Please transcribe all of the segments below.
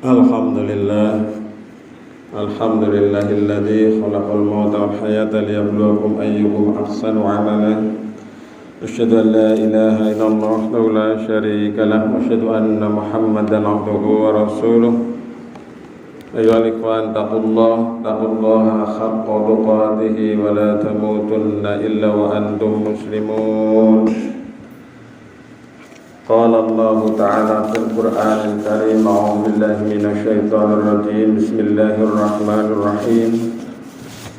Alhamdulillah, alhamdulillahilladzi khalaqal mauta wal hayata liyabluwakum ayyukum ahsanu amala. Asyhadu an la ilaha illallah wahdahu la syarika lah wa asyhadu anna Muhammadan abduhu wa rasuluh. Ayyuhal ikhwan taqullaha haqqa tuqatih wa la tamutunna illa wa antum muslimun. Qala Allah Ta'ala fil Qur'anil Karim, a'udzu billahi minasy syaithanir rajim. Bismillahirrahmanirrahim.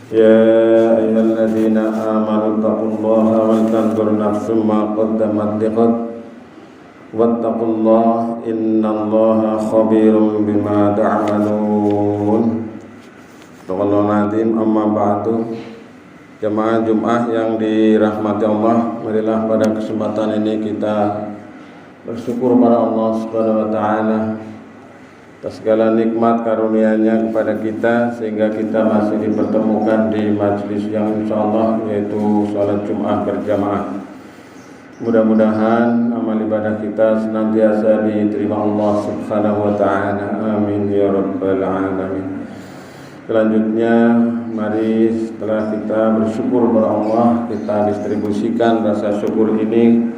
Ya ayyuhalladzina amanu taqullaha wal tanzur nafsum ma qaddamat lighad wattaqullaha innallaha khabirum bima ta'malun. Taqallahu azim. Amma ba'du. Jemaah Jumat yang dirahmati Allah, marilah pada kesempatan ini kita bersyukur pada Allah Subhanahu wa taala atas segala nikmat karunia-Nya kepada kita sehingga kita masih dipertemukan di majelis yang insyaallah yaitu salat Jumat berjamaah. Mudah-mudahan amal ibadah kita senantiasa diterima Allah Subhanahu wa taala. Amin ya rabbal alamin. Selanjutnya, mari setelah kita bersyukur kepada Allah, kita distribusikan rasa syukur ini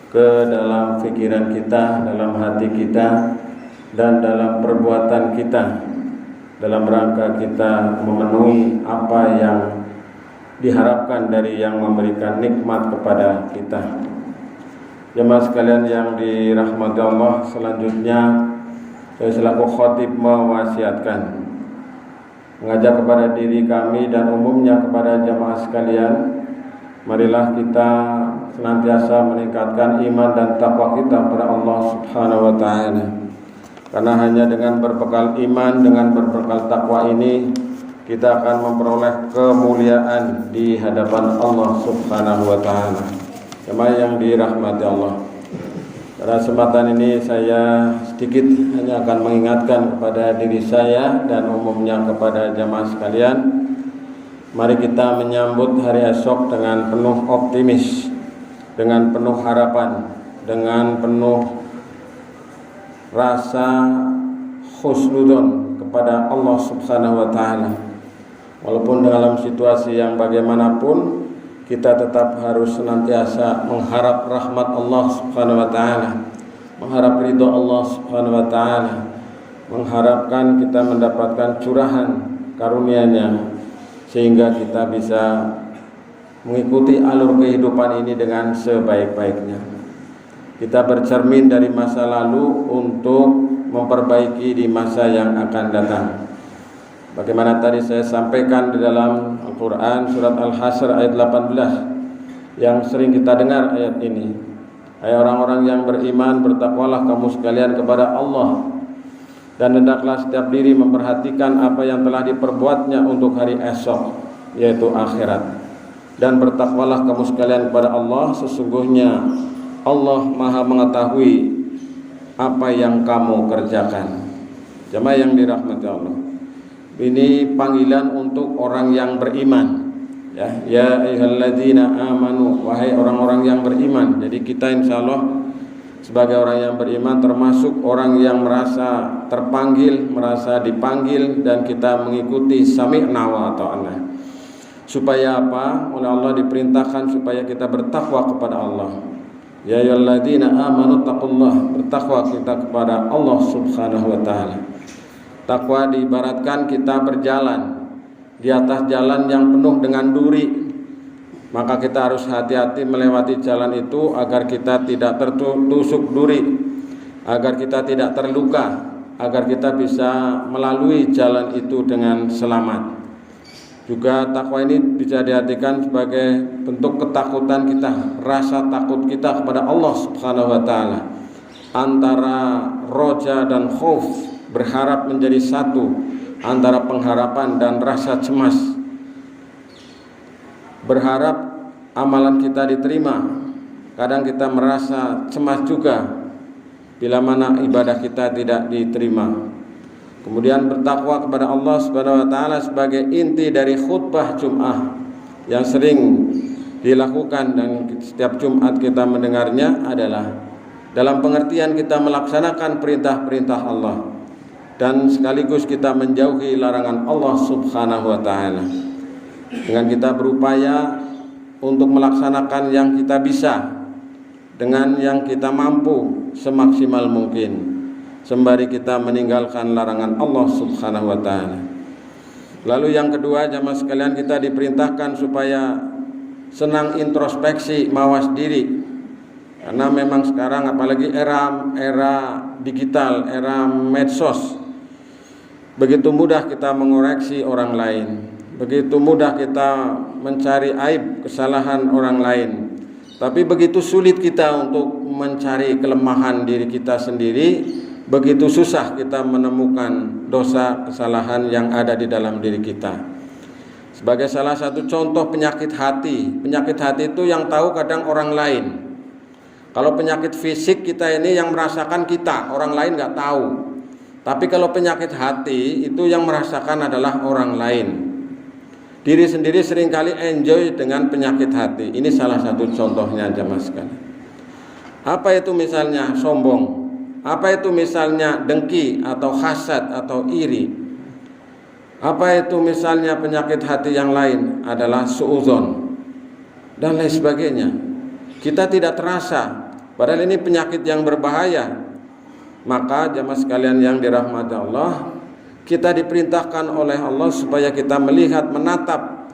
ke dalam pikiran kita, dalam hati kita, dan dalam perbuatan kita, dalam rangka kita memenuhi apa yang diharapkan dari yang memberikan nikmat kepada kita. Jemaah sekalian yang dirahmati Allah, selanjutnya saya selaku khatib mewasiatkan, mengajak kepada diri kami dan umumnya kepada jemaah sekalian, marilah kita senantiasa meningkatkan iman dan takwa kita kepada Allah Subhanahu wa taala. Karena hanya dengan berbekal iman, dengan berbekal takwa ini kita akan memperoleh kemuliaan di hadapan Allah Subhanahu wa taala. Jemaah yang dirahmati Allah, pada kesempatan ini saya sedikit hanya akan mengingatkan kepada diri saya dan umumnya kepada jemaah sekalian. Mari kita menyambut hari esok dengan penuh optimis, dengan penuh harapan, dengan penuh rasa husnudzon kepada Allah Subhanahu wa taala. Walaupun dalam situasi yang bagaimanapun, kita tetap harus senantiasa mengharap rahmat Allah Subhanahu wa taala, mengharap ridho Allah Subhanahu wa taala, mengharapkan kita mendapatkan curahan karunia-Nya sehingga kita bisa mengikuti alur kehidupan ini dengan sebaik-baiknya. Kita bercermin dari masa lalu untuk memperbaiki di masa yang akan datang. Bagaimana tadi saya sampaikan di dalam Al-Quran surat Al-Hasyr ayat 18 yang sering kita dengar ayat ini. Hai orang-orang yang beriman, bertakwalah kamu sekalian kepada Allah, dan hendaklah setiap diri memperhatikan apa yang telah diperbuatnya untuk hari esok, yaitu akhirat. Dan bertakwalah kamu sekalian kepada Allah, sesungguhnya Allah Maha mengetahui apa yang kamu kerjakan. Jemaah yang dirahmati Allah, ini panggilan untuk orang yang beriman. Ya ayyuhalladzina amanu, wahai orang-orang yang beriman. Jadi kita insyaallah sebagai orang yang beriman termasuk orang yang merasa terpanggil, merasa dipanggil, dan kita mengikuti sami'na wa ata'na. Supaya apa? Oleh Allah diperintahkan supaya kita bertakwa kepada Allah. Ya ayyuhalladzina amanu taqullah, bertakwa kita kepada Allah Subhanahu wa taala. Takwa diibaratkan kita berjalan di atas jalan yang penuh dengan duri. Maka kita harus hati-hati melewati jalan itu agar kita tidak tertusuk duri, agar kita tidak terluka, agar kita bisa melalui jalan itu dengan selamat. Juga takwa ini bisa diartikan sebagai bentuk ketakutan kita, rasa takut kita kepada Allah Subhanahu wa taala. Antara roja dan khauf, berharap menjadi satu, antara pengharapan dan rasa cemas. Berharap amalan kita diterima, kadang kita merasa cemas juga bila mana ibadah kita tidak diterima. Kemudian bertakwa kepada Allah Subhanahu wa taala sebagai inti dari khutbah Jumat yang sering dilakukan dan setiap Jumat kita mendengarnya adalah dalam pengertian kita melaksanakan perintah-perintah Allah. dan sekaligus kita menjauhi larangan Allah Subhanahu wa taala. Dengan kita berupaya untuk melaksanakan yang kita bisa dengan yang kita mampu semaksimal mungkin, sembari kita meninggalkan larangan Allah Subhanahu wa taala. Lalu yang kedua, jamaah sekalian, kita diperintahkan supaya senang introspeksi, mawas diri. Karena memang sekarang apalagi era digital, era medsos, begitu mudah kita mengoreksi orang lain, begitu mudah kita mencari aib, kesalahan orang lain. Tapi begitu sulit kita untuk mencari kelemahan diri kita sendiri, begitu susah kita menemukan dosa, kesalahan yang ada di dalam diri kita. Sebagai salah satu contoh penyakit hati itu yang tahu kadang orang lain. Kalau penyakit fisik kita ini yang merasakan kita, orang lain nggak tahu. Tapi kalau penyakit hati itu yang merasakan adalah orang lain. Diri sendiri seringkali enjoy dengan penyakit hati. Ini salah satu contohnya, jamaah sekalian. Apa itu misalnya sombong? Apa itu misalnya dengki atau hasad atau iri? Apa itu misalnya penyakit hati yang lain adalah suudzon dan lain sebagainya. Kita tidak terasa, padahal ini penyakit yang berbahaya. Maka jamaah sekalian yang dirahmati Allah, kita diperintahkan oleh Allah supaya kita melihat, menatap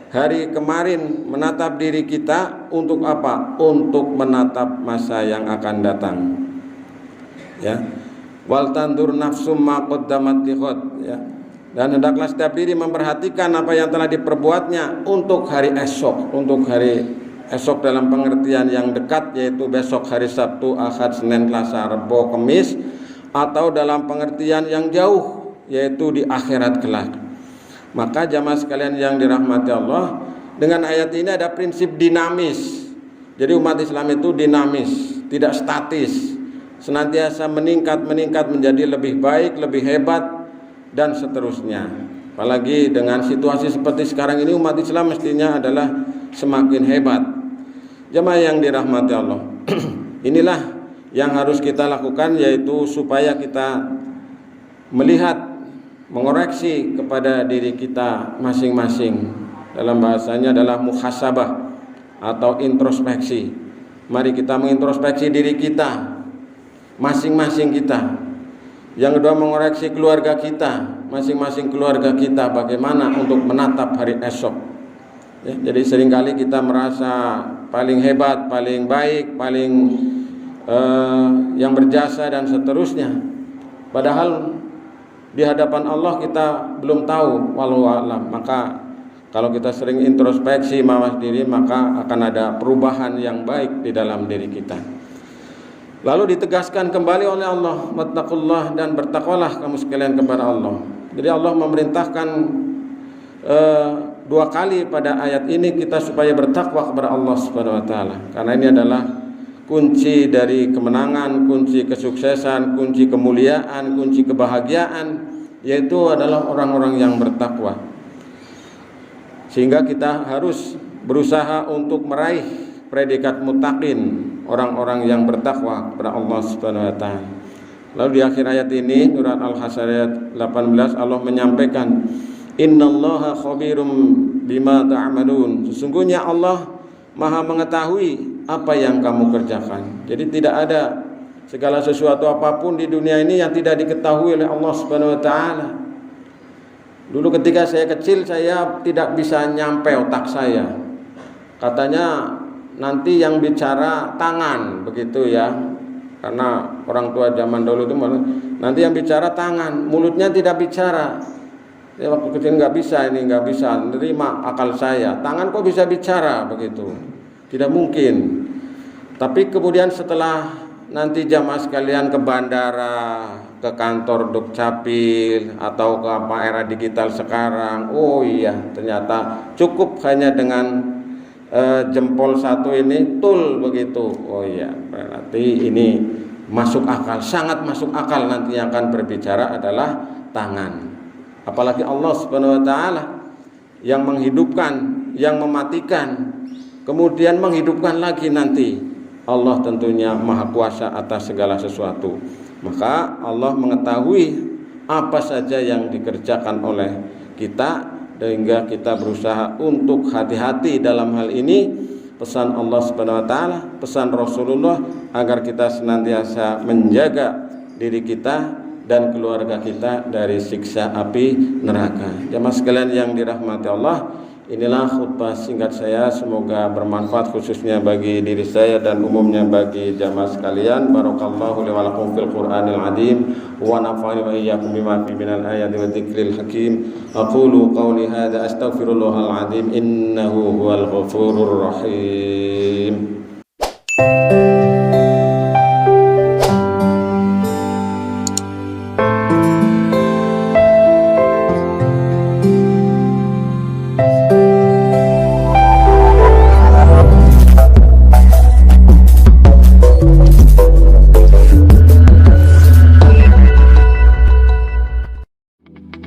hari kemarin, menatap diri kita untuk apa? Untuk menatap masa yang akan datang. Ya. Wal tandur nafsum ma qaddamat lighad, ya. Dan hendaklah setiap diri memperhatikan apa yang telah diperbuatnya untuk hari esok, dalam pengertian yang dekat, yaitu besok hari Sabtu, Ahad, Senin, Selasa, Rabu, Kamis, atau dalam pengertian yang jauh, yaitu di akhirat kelak. Maka jamaah sekalian yang dirahmati Allah, dengan ayat ini ada prinsip dinamis. Jadi umat Islam itu dinamis, tidak statis, senantiasa meningkat menjadi lebih baik, lebih hebat, dan seterusnya. Apalagi dengan situasi seperti sekarang ini, umat Islam mestinya adalah semakin hebat. Jamaah yang dirahmati Allah, inilah yang harus kita lakukan, yaitu supaya kita melihat, mengoreksi kepada diri kita masing-masing. Dalam bahasanya adalah muhasabah atau introspeksi. Mari kita mengintrospeksi diri kita, masing-masing kita. Yang kedua, mengoreksi keluarga kita, masing-masing keluarga kita, bagaimana untuk menatap hari esok. Ya, jadi seringkali kita merasa paling hebat, paling baik, paling yang berjasa dan seterusnya. Padahal di hadapan Allah kita belum tahu, wallahu a'lam. Maka kalau kita sering introspeksi, mawas diri, maka akan ada perubahan yang baik di dalam diri kita. Lalu ditegaskan kembali oleh Allah, wattaqullah, dan bertakwalah kamu sekalian kepada Allah. Jadi Allah memerintahkan dua kali pada ayat ini kita supaya bertakwa kepada Allah Subhanahu wa taala. Karena ini adalah kunci dari kemenangan, kunci kesuksesan, kunci kemuliaan, kunci kebahagiaan, yaitu adalah orang-orang yang bertakwa. Sehingga kita harus berusaha untuk meraih predikat muttaqin, orang-orang yang bertakwa kepada Allah Subhanahu wa taala. Lalu di akhir ayat ini, surat Al-Hasyr ayat 18, Allah menyampaikan, innallaha khabirum bima ta'malun. Sesungguhnya Allah Maha mengetahui apa yang kamu kerjakan. Jadi tidak ada segala sesuatu apapun di dunia ini yang tidak diketahui oleh Allah Subhanahu wa taala. Dulu ketika saya kecil, saya tidak bisa nyampe otak saya. Katanya nanti yang bicara tangan, begitu ya. Karena orang tua zaman dulu itu nanti yang bicara tangan, mulutnya tidak bicara. Ya, waktu kecil nggak bisa nerima akal saya. Tangan kok bisa bicara begitu? Tidak mungkin. Tapi kemudian setelah nanti jamaah sekalian ke bandara, ke kantor Dukcapil, atau ke era digital sekarang, oh iya, ternyata cukup hanya dengan jempol satu ini tul begitu. Oh iya, berarti ini masuk akal, sangat masuk akal. Nanti yang akan berbicara adalah tangan. Apalagi Allah Subhanahu wa taala yang menghidupkan, yang mematikan, kemudian menghidupkan lagi nanti. Allah tentunya maha kuasa atas segala sesuatu. Maka Allah mengetahui apa saja yang dikerjakan oleh kita, sehingga kita berusaha untuk hati-hati dalam hal ini. Pesan Allah Subhanahu wa taala, pesan Rasulullah agar kita senantiasa menjaga diri kita dan keluarga kita dari siksa api neraka. Jamaah sekalian yang dirahmati Allah, inilah khutbah singkat saya, semoga bermanfaat khususnya bagi diri saya dan umumnya bagi jamaah sekalian. Barakallahu li wa lakum fil Qur'anil azim wa nafa'ani wa iyyakum bima fi minal ayati wa dzikril hakim. Aqulu qawli hadza astaghfirullahal azim innahu huwal ghafurur rahim.